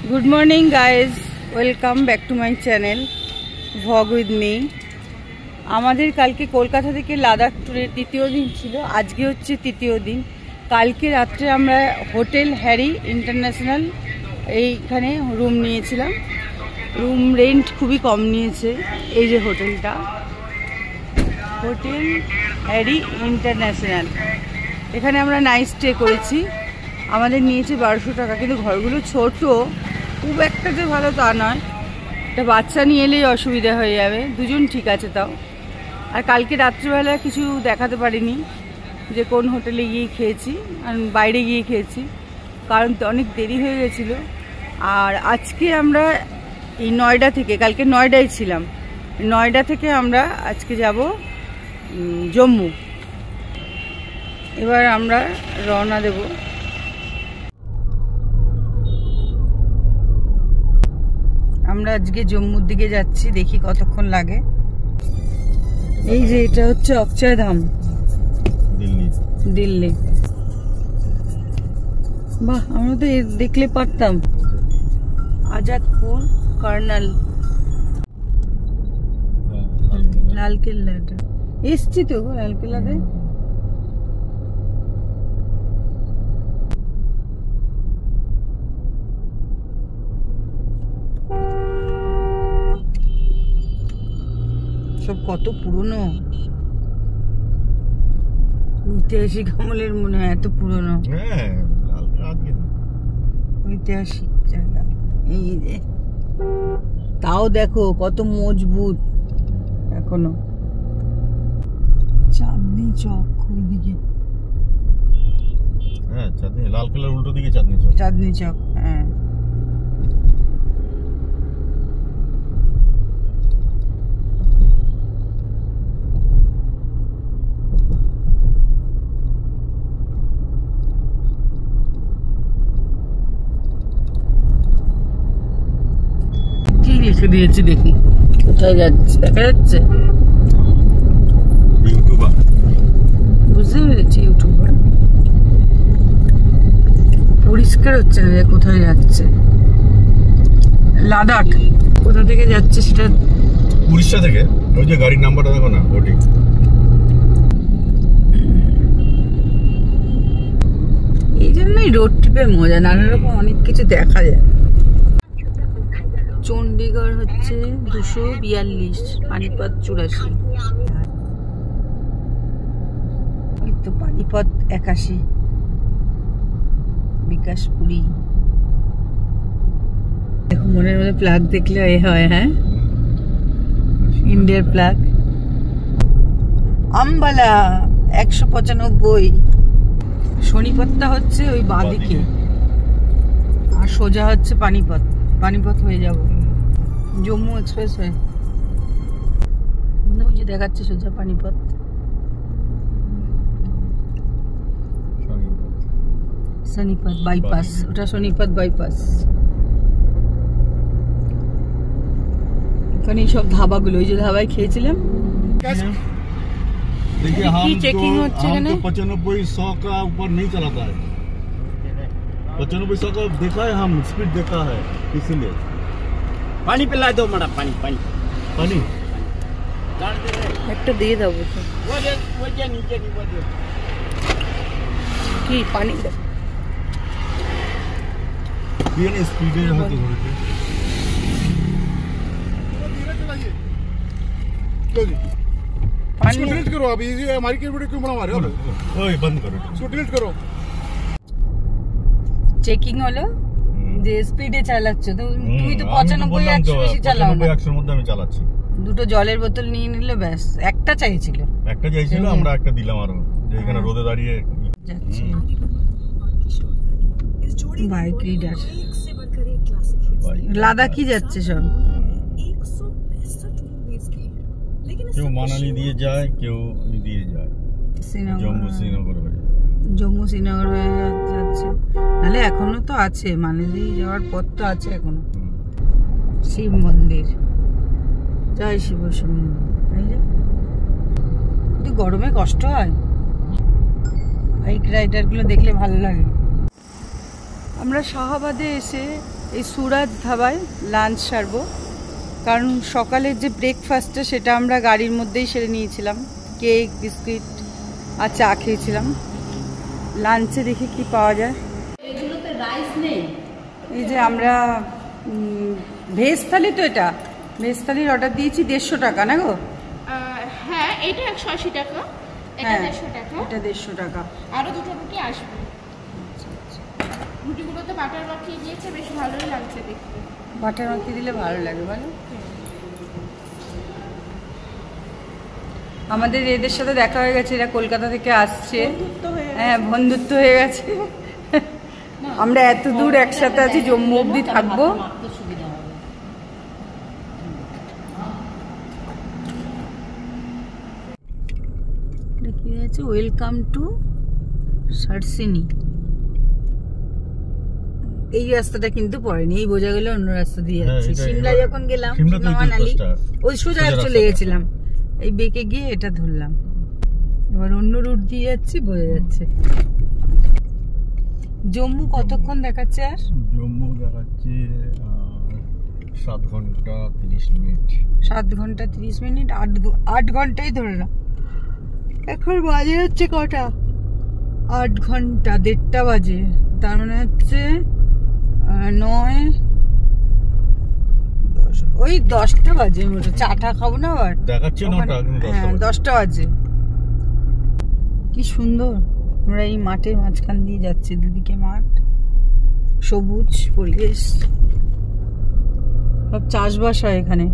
Good morning guys, welcome back to my channel ভগ with me. আমাদের কালকে কলকাতা থেকে লাদাখ ট্যুরের তৃতীয় দিন ছিল, আজকে হচ্ছে তৃতীয় দিন। কালকে রাত্রে আমরা হোটেল হ্যারি ইন্টারন্যাশনাল এইখানে রুম নিয়েছিলাম। রুম রেন্ট খুবই কম নিয়েছে। এই যে হোটেলটা, হোটেল হ্যারি ইন্টারন্যাশনাল, এখানে আমরা নাইট স্টে করেছি। আমাদের নিয়েছে 1200 টাকা, কিন্তু ঘরগুলো ছোট, খুব একটা যে ভালো তা নয়। একটা বাচ্চা নিয়ে এলেই অসুবিধা হয়ে যাবে, দুজন ঠিক আছে তাও। আর কালকে রাত্রিবেলা কিছু দেখাতে পারিনি যে কোন হোটেলে গিয়ে খেয়েছি, আর বাইরে গিয়ে খেয়েছি, কারণ অনেক দেরি হয়ে গেছিলো। আর আজকে আমরা এই নয়ডা থেকে, কালকে নয়ডায় ছিলাম, নয়ডা থেকে আমরা আজকে যাব জম্মু। এবার আমরা রওনা দেব। আমরা আজকে জম্মুর দিকে যাচ্ছি, দেখি কতক্ষণ লাগে। এই যে এটা হচ্ছে অক্ষয়ধাম, দিল্লি। বাহ, আমরা তো দেখলে পারতাম। আজাদপুর কর্নাল, লালকেল্লা। এটা এসছি তো লালকেল্লাতে। সব কত পুরনো, ঐতিহাসিক আমলের মনে হয়, এত পুরনো। ঐতিহাসিক জায়গা। এই যে তাও দেখো কত মজবুত এখনো। চাঁদনি চক ওইদিকে, হ্যাঁ চাঁদনি, লালকেল্লার উল্টো দিকে চাঁদনি চক। চাঁদনি চক, হ্যাঁ। লিখে দিয়েছি, দেখি কোথায় যাচ্ছে। দেখা যাচ্ছে ইউটিউবার, বুঝতে পেরেছি ইউটিউবার। পরিষ্কার হচ্ছে না যে কোথায় যাচ্ছে। লাদাখ কোথা থেকে যাচ্ছে সেটা, উড়িষ্যা থেকে। ওই যে গাড়ির নাম্বারটা দেখো না, ওটি। এই জন্যই রোড ট্রিপের মজা, নানা রকম অনেক কিছু দেখা যায়। চণ্ডীগড় হচ্ছে 242, পানিপথ 84, ওই তো পানিপথ 81, বিকাশপুরী। দেখো মনের মধ্যে প্লাগ দেখলে এ হয়, হ্যাঁ, ইন্ডিয়ার প্লাগ। আম্বালা 195। শনিপথটা হচ্ছে ওই বাঁদিকে, আর সোজা হচ্ছে পানিপথ। পানিপথ হয়ে যাব জম্মু এক্সপ্রেস হয়ে। ওই যে দেখাচ্ছে সোজা পানিপথ। সোনিপত বাইপাস, ওটা সোনিপত বাইপাস। এখানে সব ধাবাগুলো, ওই যে ধাবায় খেয়েছিলাম। देखिए हम चेकिंग तो 95-100 का ऊपर नहीं चलाता है। 95-100 का देखा है, हम स्पीड देखा है, इसीलिए। पानी पिला दो मैडम, पानी पानी पानी একটা দিয়ে দেবো তো। वो जे नीचे नहीं वो दे। কি পানি ये ना स्पीड है यहाँ तो थोड़ी सी। পানি डिलीट करो अभी, ये हमारी की वीडियो क्यों बना रहे हो? ओए बंद करो। इसको डिलीट करो। চেকিং হলো যে স্পিডে চালাচ্ছ, তো তুমি তো 95-100 বেশি চালাও না। 95-100 মধ্যে আমি চালাচ্ছি। দুটো জলের বোতল নিয়ে নিলে ব্যাস। একটা চাইছিল, একটা চাইছিল, আমরা একটা দিলাম আরো, যে এখানে রোদে দাঁড়িয়ে যাচ্ছে। বাইক রিডার লাদাখই যাচ্ছে সব। কেউ মানালি দিয়ে যায়, কেউ দিয়ে যায় জম্মু শ্রীনগর হয়ে। জম্মু শ্রীনগর হয়ে যাচ্ছে, নাহলে এখনো তো আছে, মানালি যাওয়ার পথ তো আছে এখনো। শিব মন্দির, জয় শিব শম্ভু। কিন্তু গরমে কষ্ট হয়, বাইক রাইডার গুলো দেখলে ভালো লাগে। আমরা শাহাবাদে এসে এই সুরাজ ধাবায় লাঞ্চ সারবো, কারণ সকালের যে ব্রেকফাস্টটা সেটা আমরা গাড়ির মধ্যেই সেরে নিয়েছিলাম, কেক বিস্কিট আর চা খেয়েছিলাম। লাঞ্চে দেখি কি পাওয়া যায়। এগুলোতে রাইস নেই। এই যে আমরা ভেজ থালি, তো এটা ভেজ থালির অর্ডার দিয়েছি 150 টাকা না গো? হ্যাঁ, এটা 180 টাকা, এটা হ্যাঁ 150 টাকা, এটা 150 টাকা। আরো দুটো রুটি আসবে। রুটিগুলোতে বাটার মাখিয়ে দিয়েছে, বেশ ভালোই লাগছে দেখতে। বাটার মাখিয়ে দিলে ভালো লাগে বলো। আমাদের এদের সাথে দেখা হয়ে গেছে, এরা কলকাতা থেকে আসছে। হ্যাঁ, বন্ধুত্ব হয়ে গেছে। আমরা এত দূর একসাথে আছি, জম্মু অবধি থাকবো। কি আছে, ওয়েলকাম টু সার্সিনি। এই রাস্তাটা কিন্তু পড়েনি, এই বোঝা গেল অন্য রাস্তা দিয়ে যাচ্ছি। সিমলা যখন গেলাম, মানালি ওই সোজা চলে গেছিলাম, এই বেঁকে গিয়ে এটা ধরলাম, এবার অন্য রুট দিয়ে যাচ্ছি, বোঝা যাচ্ছে। জম্মু কতক্ষণ দেখাচ্ছে? আর জম্মু দেখাচ্ছে 7 ঘন্টা 30 মিনিট। 7 ঘন্টা 30 মিনিট, 8 ঘন্টাই ধরে না। এখন বাজে হচ্ছে কটা? 8 ঘন্টা 1:30 বাজে, তার মানে হচ্ছে 9 10, ওই 10টা বাজে মোটে। চাটা খাবো না আবার, দেখাচ্ছে 9টা, কিন্তু 10টা হ্যাঁ বাজে। 10টা বাজে। কি সুন্দর, আমরা এই মাঠের মাঝখান দিয়ে যাচ্ছি, দুদিকে মাঠ, সবুজ পরিবেশ, সব চাষবাস হয় এখানে।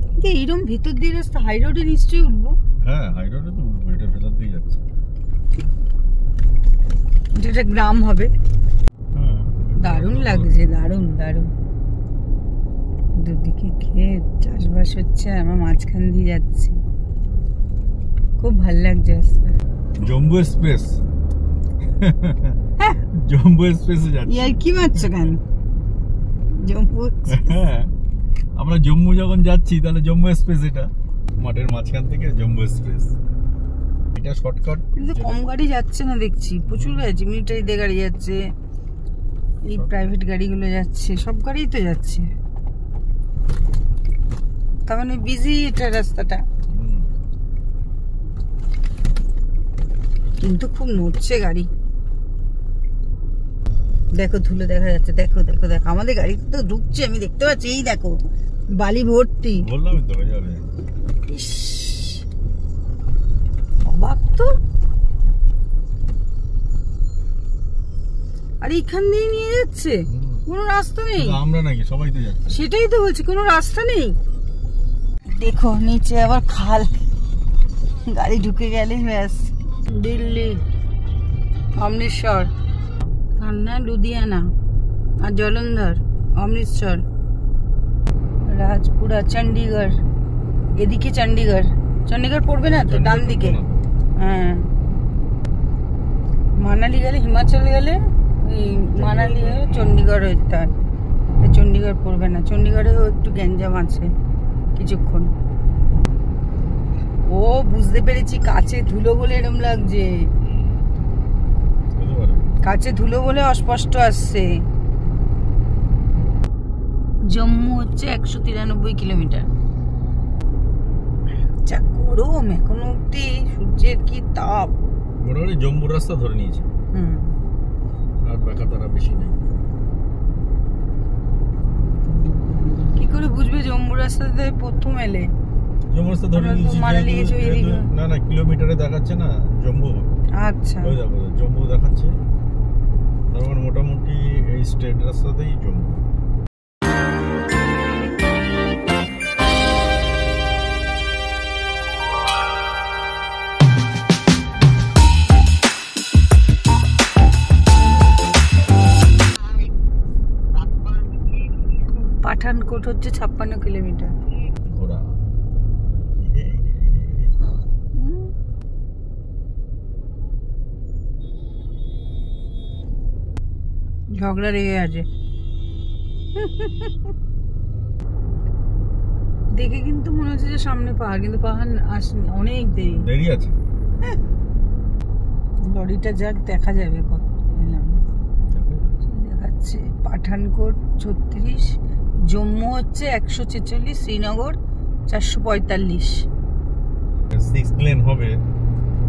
কিন্তু এইরকম ভিতর দিয়ে রাস্তা, হাই রোডে নিশ্চয়ই উঠবো। হ্যাঁ, হাই রোডে তো উঠবো, এটা ভেতর দিয়ে যাচ্ছে। যেটা গ্রাম হবে। হ্যাঁ, দারুণ লাগছে, দারুণ দারুণ। দুদিকে ক্ষেত, চাষবাস হচ্ছে, আমরা মাঝখান দিয়ে যাচ্ছি, খুব ভাল লাগছে রাস্তা। জম্বু এক্সপ্রেস, জম্বু এক্সপ্রেসে যাচ্ছি। ইয়ার কি মারছো কেন? জম্মু হ্যাঁ, আমরা জম্মু যখন যাচ্ছি তাহলে জম্মু এক্সপ্রেস, এটা মাঠের মাঝখান থেকে জম্মু এক্সপ্রেস, এটা শর্টকাট। কিন্তু কম গাড়ি যাচ্ছে না দেখছি, প্রচুর গাড়ি, মিলিটারিদের গাড়ি যাচ্ছে, এই প্রাইভেট গাড়িগুলো যাচ্ছে, সব গাড়িই তো যাচ্ছে, তার মানে বিজি এটা রাস্তাটা। কিন্তু খুব নড়ছে গাড়ি, দেখো ধুলো দেখা যাচ্ছে, দেখো দেখো দেখো, আমাদের গাড়িতে তো ঢুকছে, আমি দেখতে পাচ্ছি, এই দেখো বালি ভর্তি। বললামই তো, হয়ে যাবে। ইস, অবাক তো। আর এইখান দিয়ে নিয়ে যাচ্ছে, কোনো রাস্তা নেই। আমরা নাকি সবাই তো যাচ্ছে। সেটাই তো বলছি, কোনো রাস্তা নেই। দেখো নিচে আবার খাল, গাড়ি ঢুকে গেলে ব্যাস। দিল্লি, অমৃতসর, কান্না, লুধিয়ানা আর জলন্ধর, অমৃতসর, রাজপুরা, চণ্ডীগড়। এদিকে চণ্ডীগড়, চণ্ডীগড় পড়বে না তো, ডান দিকে। হ্যাঁ, মানালি গেলে, হিমাচল গেলে ওই মানালি হয়ে চণ্ডীগড় হয়ে যেতে হয়, চণ্ডীগড় পড়বে না। চণ্ডীগড়েও একটু গ্যাঞ্জাম আছে কিছুক্ষণ। ও বুঝতে পেরেছি, কাছে ধুলো বলে এরম লাগছে, কাছে ধুলো বলে অস্পষ্ট আসছে। জম্মু হচ্ছে 193 কিলোমিটার। যা গরম এখনো অব্দি, সূর্যের কি তাপ। মোটামুটি জম্বুর রাস্তা ধরে নিয়েছে, আর বাঁকা তারা বেশি নেই। কি করে বুঝবে জম্মু রাস্তাতে প্রথম এলে? জম্বু রাস্তা ধরে নিয়েছি, মানালি গেছো এদিকে? না না, কিলোমিটারে দেখাচ্ছে না জম্বু। আচ্ছা, ওই দেখো জম্বু দেখাচ্ছে, তার মানে মোটামুটি এই স্টেট রাস্তাতেই জম্মু। পাঠানকোট হচ্ছে 56 কিলোমিটার। ঘোড়া ঝগড়া লেগে আছে। দেখে কিন্তু মনে হচ্ছে যে সামনে পাহাড়, কিন্তু পাহাড় আসেনি, অনেক দেরি আছে। লরিটা যাক দেখা যাবে কত এলাম দেখাচ্ছে। দেখাচ্ছে পাঠানকোট 36, জম্মু হচ্ছে 146, শ্রীনগর 445। 6 লেন হবে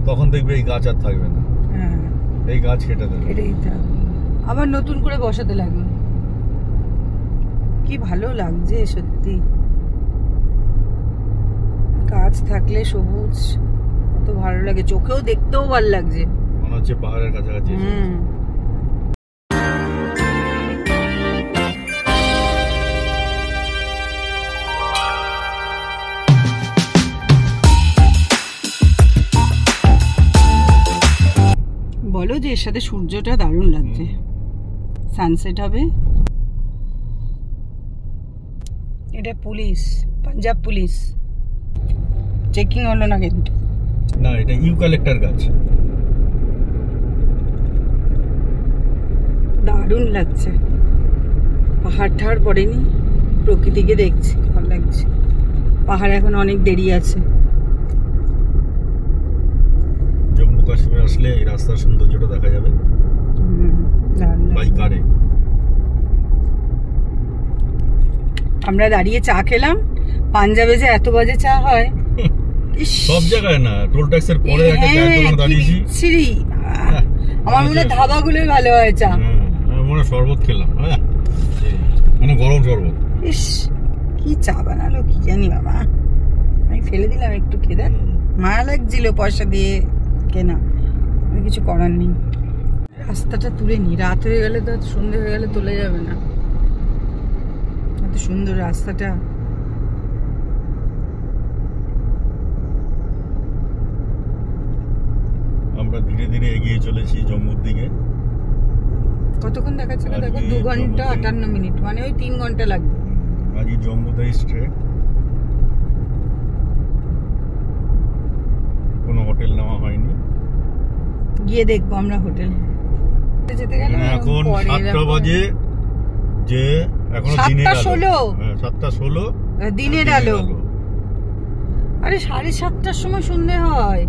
তখন দেখবে এই গাছ আর থাকবে না, হ্যাঁ এই গাছ কেটে দেবে। এটাই থাকবে, আবার নতুন করে বসাতে লাগবে। কি ভালো লাগছে সত্যি, গাছ থাকলে সবুজ কত ভালো লাগে, চোখেও দেখতেও ভালো লাগছে। মনে হচ্ছে পাহাড়ের কাছাকাছি এসে গেছি। বলো যে এর সাথে সূর্যটা দারুণ লাগছে, সানসেট হবে। এটা পুলিশ, পাঞ্জাব পুলিশ, চেকিং হলো না কিন্তু। না, এটা ইউক্যালিপ্টাস গাছ। দারুণ লাগছে, পাহাড় ঠাড় পড়েনি, প্রকৃতিকে দেখছি, ভালো লাগছে। পাহাড় এখন অনেক দেরি আছে। জম্মু কাশ্মীর আসলে এই রাস্তার সৌন্দর্যটা দেখা যাবে দারুণ লাগছে। বাই কারে। আমরা দাঁড়িয়ে চা খেলাম, পাঞ্জাবে যে এত বাজে চা হয়। ইস, সব জায়গায় না, টোল ট্যাক্সের পরে একটা হ্যাঁ, চায়ের দোকানে কি দাঁড়িয়েছি। বিচ্ছিরি। আমার মনে হয় ধাবাগুলোই ভালো হয় চা। আমি মনে হয় শরবত খেলাম, মানে গরম শরবত। ইস, কি চা বানালো কি জানি বাবা, আমি ফেলে দিলাম একটু খেয়ে। মায়া লাগছিল পয়সা দিয়ে কেনা, কিছু করার নেই। রাস্তাটা তুলে নি, রাত হয়ে গেলে তো, সন্ধে হয়ে গেলে তোলা যাবে না। এত সুন্দর রাস্তাটা। আমরা ধীরে ধীরে এগিয়ে চলেছি জম্মুর দিকে। কতক্ষণ দেখাচ্ছে না দেখো, আজকে 2 ঘন্টা জম্মুতে- 58 মিনিট, মানে ওই 3 ঘন্টা লাগবে। আজকে জম্মুতে স্ট্রেট, কোনো হোটেল নেওয়া হয়নি। গিয়ে দেখবো আমরা হোটেল যেতে গেলে। এখন 7টা বাজে, যে এখনো দিনের আলো। 7:16 7:16 দিনের আলো। আরে 7:30টার সময় সন্ধে হয়,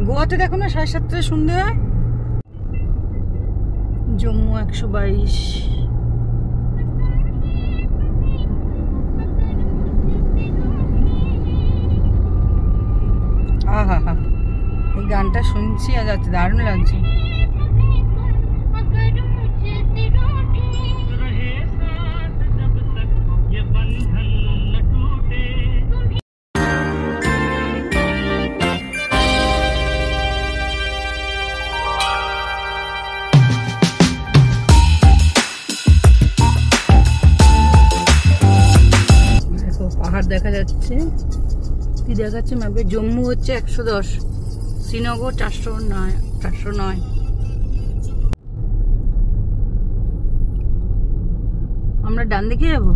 গোয়াতে দেখো না 7:30টায় সন্ধে হয়। জম্মু 122। আহা হা, এই গানটা শুনছি আর যাচ্ছে, দারুণ লাগছে। দেখো পাহাড় দেখা যাচ্ছে, কি দেখাচ্ছে ম্যাপে, জম্মু হচ্ছে 110, শ্রীনগর 409। আমরা ডান দিকে যাবো,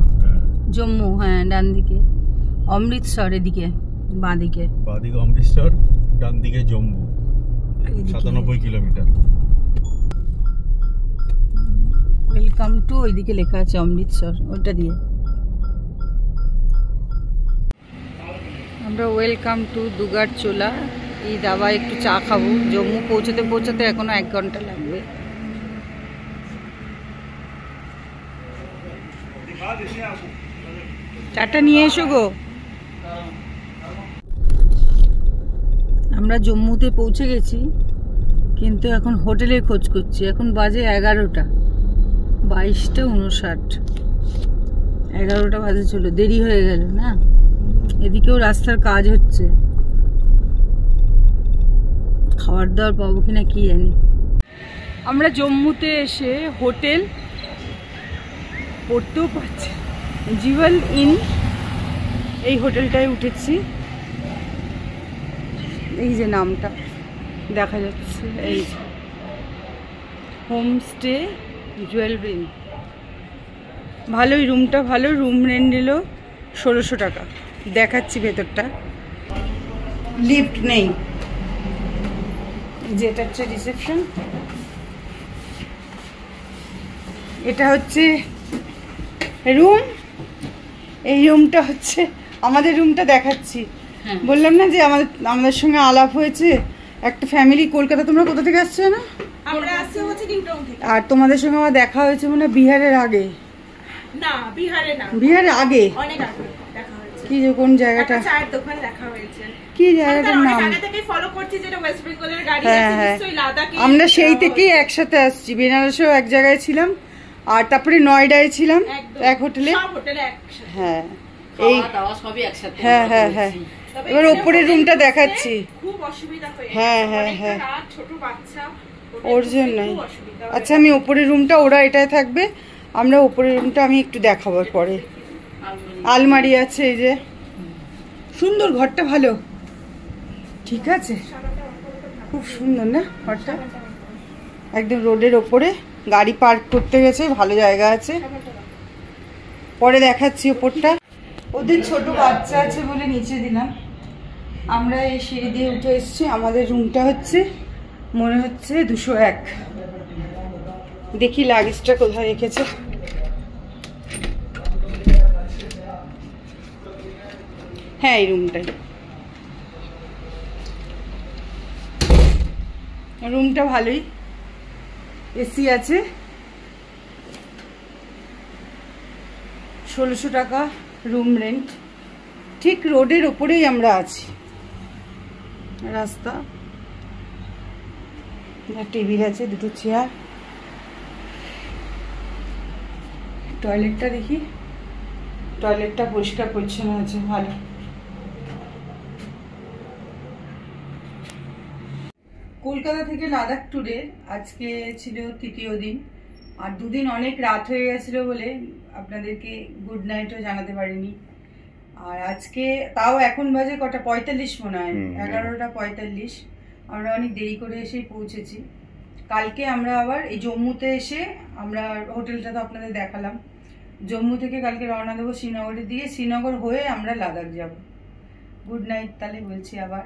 জম্মু, হ্যাঁ ডান দিকে। অমৃতসর এদিকে, বাঁ দিকে। বাদিকে অমৃতসর, ডান দিকে জম্মু, 97 কিলোমিটার। ওয়েলকাম টু, ওইদিকে লেখা আছে অমৃতসর, ওইটা দিয়ে। আমরা ওয়েলকাম টু দুগার চোলা, এই দাবা একটু চা খাবো। জম্মু পৌঁছতে পৌঁছতে এখনো 1 ঘন্টা লাগবে। চাটা নিয়ে এসো গো। আমরা জম্মুতে পৌঁছে গেছি, কিন্তু এখন হোটেলের খোঁজ করছি। এখন বাজে 11টা, 22:59, 11টা বাজে চলো, দেরি হয়ে গেল না। এদিকেও রাস্তার কাজ হচ্ছে, খাবার দাবার পাবো কিনা কি জানি। আমরা জম্মুতে এসে হোটেল পড়তেও পারছি, জিওয়াল ইন, এই হোটেলটায় উঠেছি। এই যে নামটা দেখা যাচ্ছে, এই যে হোমস্টে জুয়েল ইন। ভালোই, রুমটা ভালো, রুম রেন্ট নিল 1600 টাকা। দেখাচ্ছি ভেতরটা, লিফট নেই। যেটা হচ্ছে রিসেপশন, এটা হচ্ছে রুম। এই রুমটা হচ্ছে আমাদের রুমটা দেখাচ্ছি। বললাম না যে আমাদের সঙ্গে আলাপ হয়েছে একটা ফ্যামিলি, কলকাতা। তোমরা কোথা থেকে আসছো না? আমরা আসছি হচ্ছে নিউ টাউন থেকে। আর তোমাদের সঙ্গে আমার দেখা হয়েছে মানে বিহারের আগে, না বিহারে না, বিহারের আগে অনেক আগে দেখা হয়েছে। কি যে কোন জায়গাটা, একটা চায়ের দোকানে দেখা হয়েছে। কি আমি জায়গাটার অনেক নাম? আগে থেকে ফলো করছি, যেটা ওয়েস্ট বেঙ্গলের গাড়ি হ্যাঁ, আছে, হ্যাঁ। নিশ্চয়ই লাদাখে। আমরা সেই থেকেই একসাথে আসছি। বেনারসেও এক জায়গায় ছিলাম, আর তারপরে নয়ডায় ছিলাম একদম। এক হোটেলে। সব হোটেলে একসাথে। হ্যাঁ এই সবই একসাথে হ্যাঁ হ্যাঁ হ্যাঁ তবে এবার এখানে ওপরের হোটেল রুমটা খুঁজতে দেখাচ্ছি। খুব অসুবিধা হয়ে হ্যাঁ, গেছে। হ্যাঁ, অনেকটা হ্যাঁ। রাত, ছোট বাচ্চা, হোটেল ওর খুঁজতে জন্যই। খুব অসুবিধা হয়ে আচ্ছা আমি ওপরের রুমটা, ওরা এটাই থাকবে, আমরা ওপরের রুমটা আমি একটু দেখাবো পরে। আলমারি আছে, এই যে সুন্দর ঘরটা, ভালো ঠিক আছে, খুব সুন্দর না ঘরটা, একদম রোডের ওপরে, গাড়ি পার্ক করতে গেছে, ভালো জায়গা আছে। পরে দেখাচ্ছি ওপরটা। ওদের ছোট বাচ্চা আছে বলে নিচে দিলাম। আমরা এই সিঁড়ি দিয়ে উঠে এসেছি। আমাদের রুমটা হচ্ছে মনে হচ্ছে 201। দেখি লাগেজটা কোথায় রেখেছে। হ্যাঁ এই রুমটাই, রুমটা ভালোই, এসি আছে। 1600 টাকা রুম রেন্ট। ঠিক রোডের ওপরেই আমরা আছি, রাস্তা, টেবিল আছে, দুটো চেয়ার। টয়লেটটা দেখি, টয়লেটটা পরিষ্কার পরিচ্ছন্ন আছে, ভালো। কলকাতা থেকে লাদাখ ট্যুরের আজকে ছিল 3য় দিন, আর দুদিন অনেক রাত হয়ে গেছিল বলে আপনাদেরকে গুড নাইটও জানাতে পারিনি। আর আজকে তাও এখন বাজে কটা, 45 মনে হয়, 11টা 45। আমরা অনেক দেরি করে এসেই পৌঁছেছি। কালকে আমরা আবার এই জম্মুতে এসে, আমরা হোটেলটা তো আপনাদের দেখালাম, জম্মু থেকে কালকে রওনা দেবো শ্রীনগরের দিকে, শ্রীনগর হয়ে আমরা লাদাখ যাব। গুড নাইট তাহলে বলছি আবার।